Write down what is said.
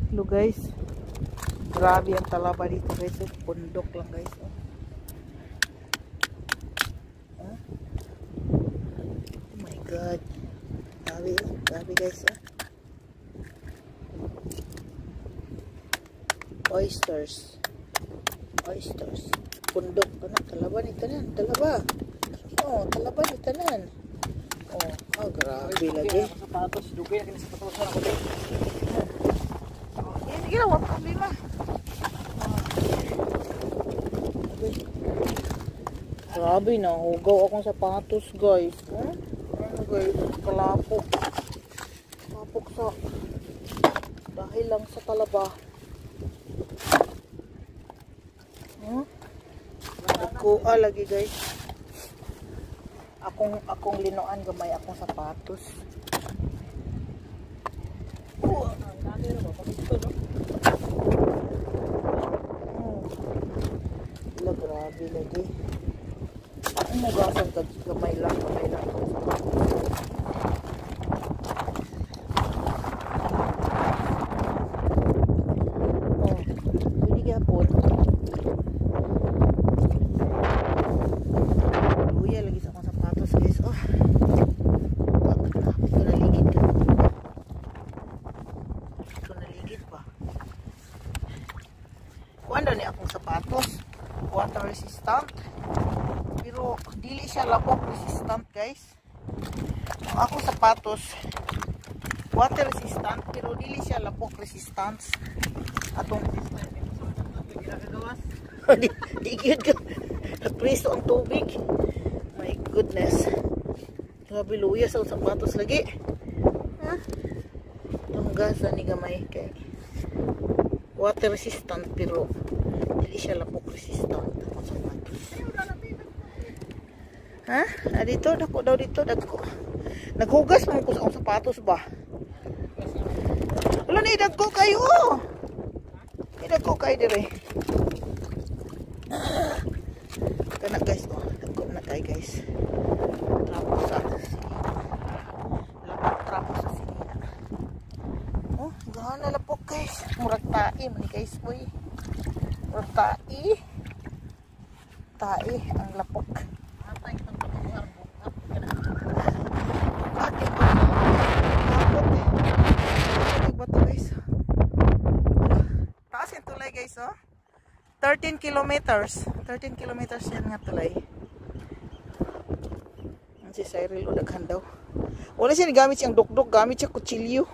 Hello guys. Grabe ang talaba dito guys. Bundok lang guys. Oh my god. Grabe guys. Oysters. Bundok ka na. Talaba ni tanan. Talaba. Oh, talaba ni tanan. Oh, grabe lagi. Sapatos, dugay na sa sapatos ako din. Sige lang, wala problema. Grabe na, hugaw akong sapatos guys. Ano guys, kalapok. Kalapok sa dahil lang sa talaba. Nagkuha lagi guys. Akong linoan gamay akong sapatos. Grabe lagi. Ang nagasan ka gamay lang akong sapatos. Pwede gapon. Luya lagi sa akong sapatos guys. Kuanda ni akong sapatos, water resistant, pero dili siya lapok resistant guys. Ang akong sapatos water resistant pero dili siya lapok resistant. Atong di gyud ka preso ang tubig. My goodness, grabe luya sa sapatos lagi. Tunggasan ni gamay kay water resistant pero hindi siya lapok resistant. Dito dako daw dito dako. Naghugas man ko sa sapatos ba? Wala ni dako kayo. Dako kayo dire. Kana guys, dako na kay guys. Trapos sa sinina. Gahan na lapok guys. Murag tae man guys boy. Murag tae ang lapok. Taas yung tulay guys 13 kilometers yan nga tulay. Si Cyril o daghan daw. Wala siya gamit siyang dukduk, gamit siya kutsilyo.